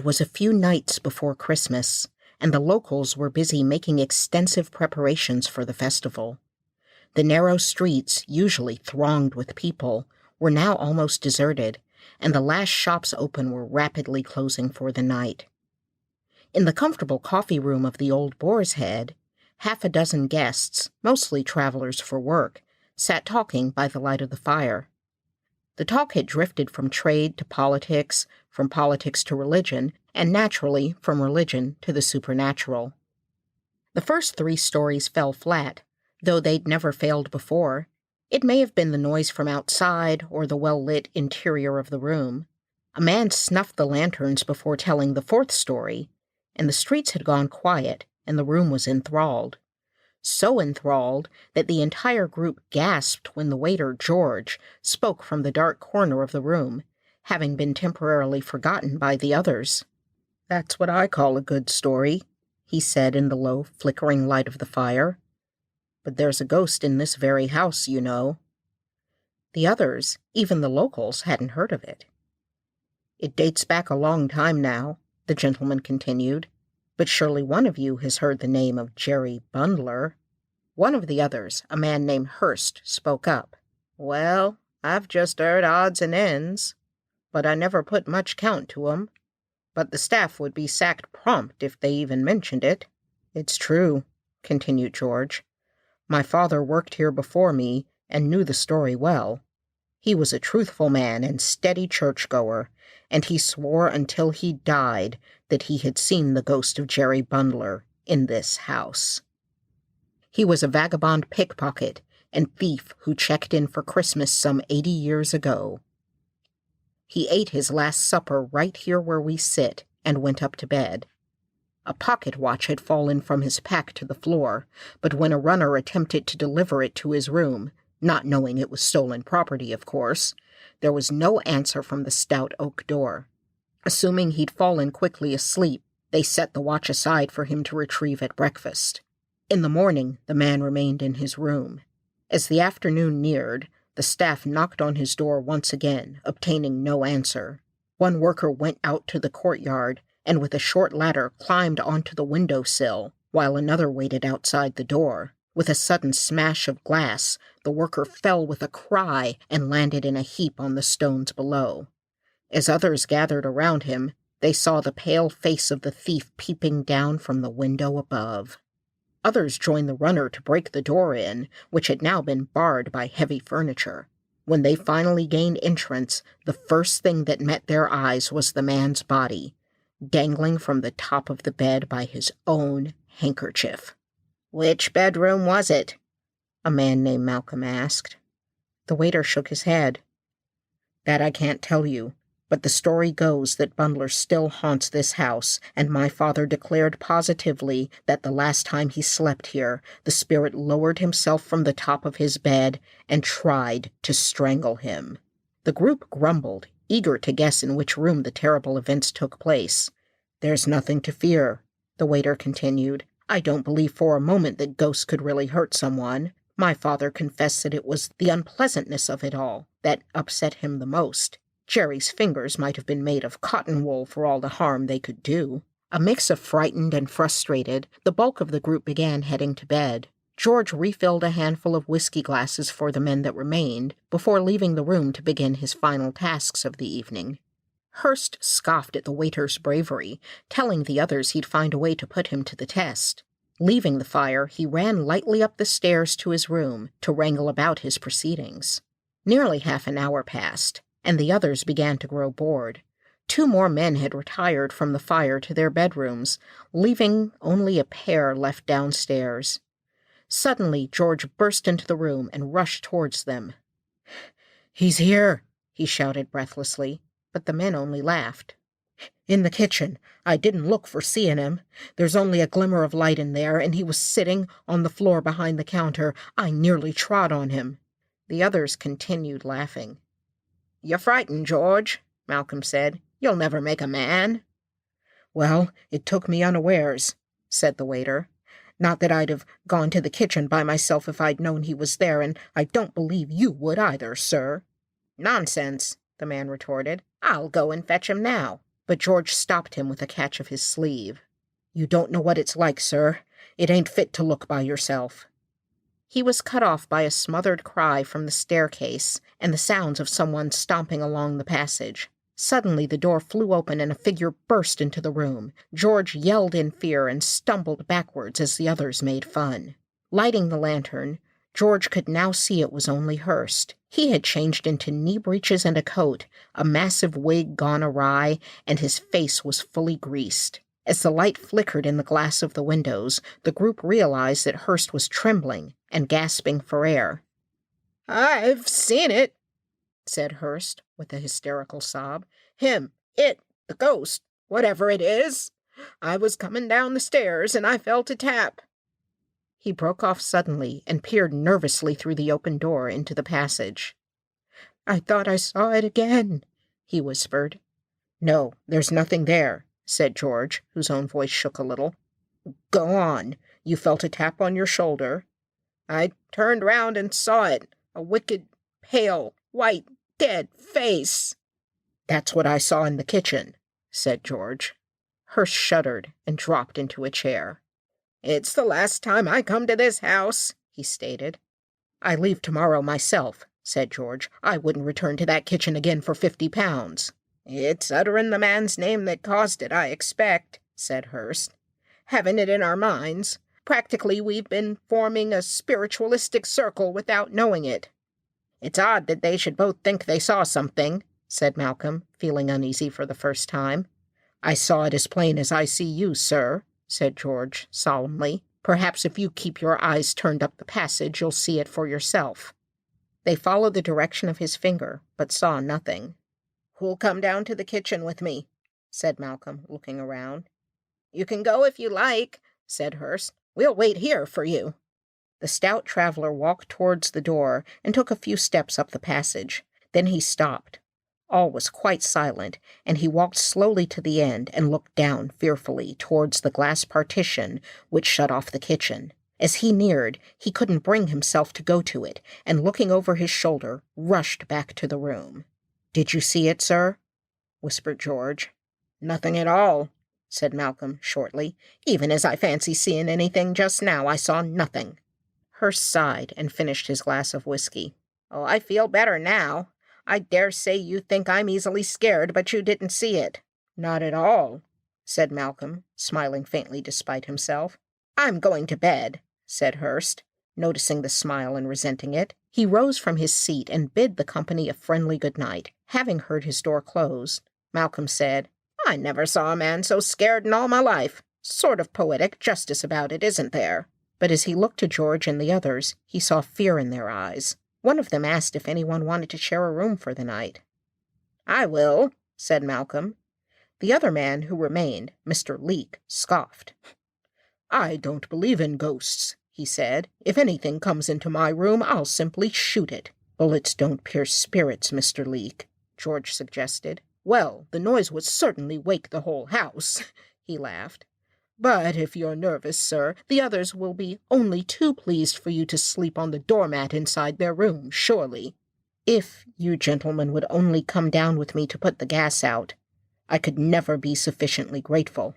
It was a few nights before Christmas, and the locals were busy making extensive preparations for the festival. The narrow streets, usually thronged with people, were now almost deserted, and the last shops open were rapidly closing for the night. In the comfortable coffee room of the Old Boar's Head, half a dozen guests, mostly travelers for work, sat talking by the light of the fire. The talk had drifted from trade to politics, from politics to religion, and naturally from religion to the supernatural. The first 3 stories fell flat, though they'd never failed before. It may have been the noise from outside or the well-lit interior of the room. A man snuffed the lanterns before telling the 4th story, and the streets had gone quiet, and the room was enthralled. So enthralled that the entire group gasped when the waiter, George, spoke from the dark corner of the room, having been temporarily forgotten by the others. "That's what I call a good story," he said in the low, flickering light of the fire. "But there's a ghost in this very house, you know." The others, even the locals, hadn't heard of it. "It dates back a long time now," the gentleman continued. "But surely one of you has heard the name of Jerry Bundler." One of the others, a man named Hurst, spoke up. "Well, I've just heard odds and ends, but I never put much count to 'em. But the staff would be sacked prompt if they even mentioned it." "It's true," continued George. "My father worked here before me and knew the story well. He was a truthful man and steady churchgoer, and he swore until he died that he had seen the ghost of Jerry Bundler in this house. He was a vagabond pickpocket and thief who checked in for Christmas some 80 years ago. He ate his last supper right here where we sit and went up to bed. A pocket watch had fallen from his pack to the floor, but when a runner attempted to deliver it to his room, not knowing it was stolen property, of course, there was no answer from the stout oak door. Assuming he'd fallen quickly asleep, they set the watch aside for him to retrieve at breakfast. In the morning, the man remained in his room. As the afternoon neared, the staff knocked on his door once again, obtaining no answer. One worker went out to the courtyard and with a short ladder climbed onto the window-sill, while another waited outside the door. With a sudden smash of glass, the worker fell with a cry and landed in a heap on the stones below. As others gathered around him, they saw the pale face of the thief peeping down from the window above. Others joined the runner to break the door in, which had now been barred by heavy furniture. When they finally gained entrance, the first thing that met their eyes was the man's body, dangling from the top of the bed by his own handkerchief. "Which bedroom was it?" a man named Malcolm asked. The waiter shook his head. "That I can't tell you, but the story goes that Bundler still haunts this house, and my father declared positively that the last time he slept here, the spirit lowered himself from the top of his bed and tried to strangle him." The group grumbled, eager to guess in which room the terrible events took place. "There's nothing to fear," the waiter continued. "I don't believe for a moment that ghosts could really hurt someone. My father confessed that it was the unpleasantness of it all that upset him the most. Jerry's fingers might have been made of cotton wool for all the harm they could do." A mix of frightened and frustrated, the bulk of the group began heading to bed. George refilled a handful of whiskey glasses for the men that remained, before leaving the room to begin his final tasks of the evening. Hurst scoffed at the waiter's bravery, telling the others he'd find a way to put him to the test. Leaving the fire, he ran lightly up the stairs to his room to wrangle about his proceedings. Nearly half an hour passed, and the others began to grow bored. 2 more men had retired from the fire to their bedrooms, leaving only a pair left downstairs. Suddenly, George burst into the room and rushed towards them. "He's here," he shouted breathlessly, but the men only laughed. "In the kitchen. I didn't look for seeing him. There's only a glimmer of light in there, and he was sitting on the floor behind the counter. I nearly trod on him." The others continued laughing. "You're frightened, George," Malcolm said. "You'll never make a man." "Well, it took me unawares," said the waiter. "Not that I'd have gone to the kitchen by myself if I'd known he was there, and I don't believe you would either, sir." "Nonsense," the man retorted. "I'll go and fetch him now. but George stopped him with a catch of his sleeve. "You don't know what it's like, sir. It ain't fit to look by yourself." He was cut off by a smothered cry from the staircase and the sounds of someone stomping along the passage. Suddenly the door flew open and a figure burst into the room. George yelled in fear and stumbled backwards as the others made fun. Lighting the lantern, George could now see it was only Hurst. He had changed into knee breeches and a coat, a massive wig gone awry, and his face was fully greased. As the light flickered in the glass of the windows, the group realized that Hurst was trembling and gasping for air. "I've seen it," said Hurst, with a hysterical sob. The ghost, whatever it is. I was coming down the stairs, and I felt a tap." He broke off suddenly and peered nervously through the open door into the passage. "I thought I saw it again," he whispered. "No, there's nothing there," said George, whose own voice shook a little. "Go on. You felt a tap on your shoulder." "I turned round and saw it. A wicked, pale, white, dead face." "That's what I saw in the kitchen," said George. Hurst shuddered and dropped into a chair. "It's the last time I come to this house," he stated. "I leave tomorrow myself," said George. "I wouldn't return to that kitchen again for £50. "It's uttering the man's name that caused it, I expect," said Hurst. "Having it in our minds. Practically, we've been forming a spiritualistic circle without knowing it." "It's odd that they should both think they saw something," said Malcolm, feeling uneasy for the first time. "I saw it as plain as I see you, sir," said George solemnly. "Perhaps if you keep your eyes turned up the passage, you'll see it for yourself." They followed the direction of his finger, but saw nothing. "Who'll come down to the kitchen with me?" said Malcolm, looking around. "You can go if you like," said Hurst. "We'll wait here for you." The stout traveler walked towards the door and took a few steps up the passage. Then he stopped. All was quite silent, and he walked slowly to the end and looked down fearfully towards the glass partition which shut off the kitchen. As he neared, he couldn't bring himself to go to it, and looking over his shoulder, rushed back to the room. "Did you see it, sir?" whispered George. "Nothing at all," said Malcolm shortly. "Even as I fancy seeing anything just now, I saw nothing." Hurst sighed and finished his glass of whiskey. "Oh, I feel better now. I dare say you think I'm easily scared, but you didn't see it." "Not at all," said Malcolm, smiling faintly despite himself. "I'm going to bed," said Hurst, noticing the smile and resenting it. He rose from his seat and bid the company a friendly good night. Having heard his door close, Malcolm said, "I never saw a man so scared in all my life. Sort of poetic justice about it, isn't there?" But as he looked to George and the others, he saw fear in their eyes. One of them asked if anyone wanted to share a room for the night. "I will," said Malcolm. The other man who remained, Mr. Leake, scoffed. "I don't believe in ghosts," he said. "If anything comes into my room, I'll simply shoot it." "Bullets don't pierce spirits, Mr. Leake," George suggested. "Well, the noise would certainly wake the whole house," he laughed. "But if you're nervous, sir, the others will be only too pleased for you to sleep on the doormat inside their room, surely." "If you gentlemen would only come down with me to put the gas out, I could never be sufficiently grateful."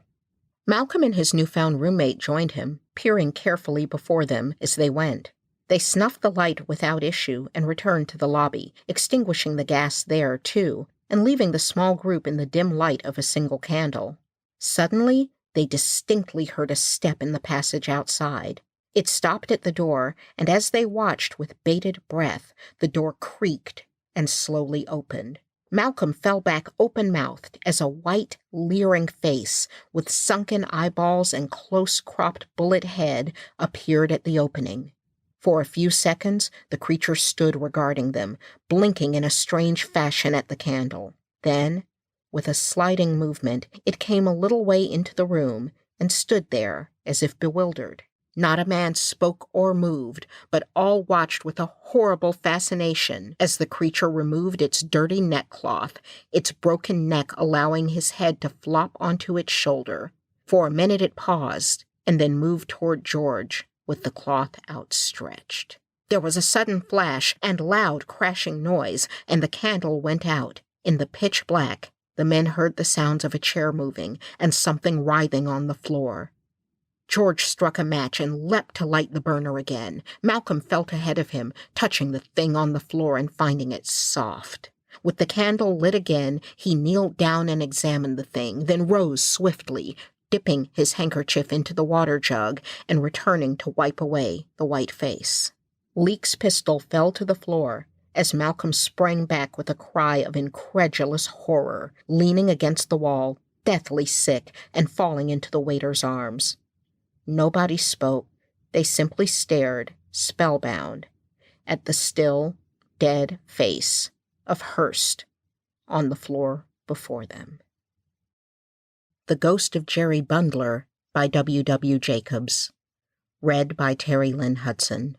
Malcolm and his newfound roommate joined him, peering carefully before them as they went. They snuffed the light without issue and returned to the lobby, extinguishing the gas there, too, and leaving the small group in the dim light of a single candle. Suddenly, they distinctly heard a step in the passage outside. It stopped at the door, and as they watched with bated breath, the door creaked and slowly opened. Malcolm fell back open-mouthed as a white, leering face with sunken eyeballs and close-cropped bullet head appeared at the opening. For a few seconds, the creature stood regarding them, blinking in a strange fashion at the candle. Then, with a sliding movement, it came a little way into the room and stood there as if bewildered. Not a man spoke or moved, but all watched with a horrible fascination as the creature removed its dirty neckcloth, its broken neck allowing his head to flop onto its shoulder. For a minute it paused, and then moved toward George, with the cloth outstretched. There was a sudden flash and loud crashing noise, and the candle went out. In the pitch black, The men heard the sounds of a chair moving and something writhing on the floor. George struck a match and leapt to light the burner again. Malcolm felt ahead of him, touching the thing on the floor and finding it soft. With the candle lit again, he kneeled down and examined the thing, then rose swiftly, dipping his handkerchief into the water jug and returning to wipe away the white face. Leek's pistol fell to the floor as Malcolm sprang back with a cry of incredulous horror, leaning against the wall, deathly sick, and falling into the waiter's arms. Nobody spoke. They simply stared, spellbound, at the still, dead face of Hearst on the floor before them. The Ghost of Jerry Bundler by W. W. Jacobs. Read by Terri Lynne Hudson.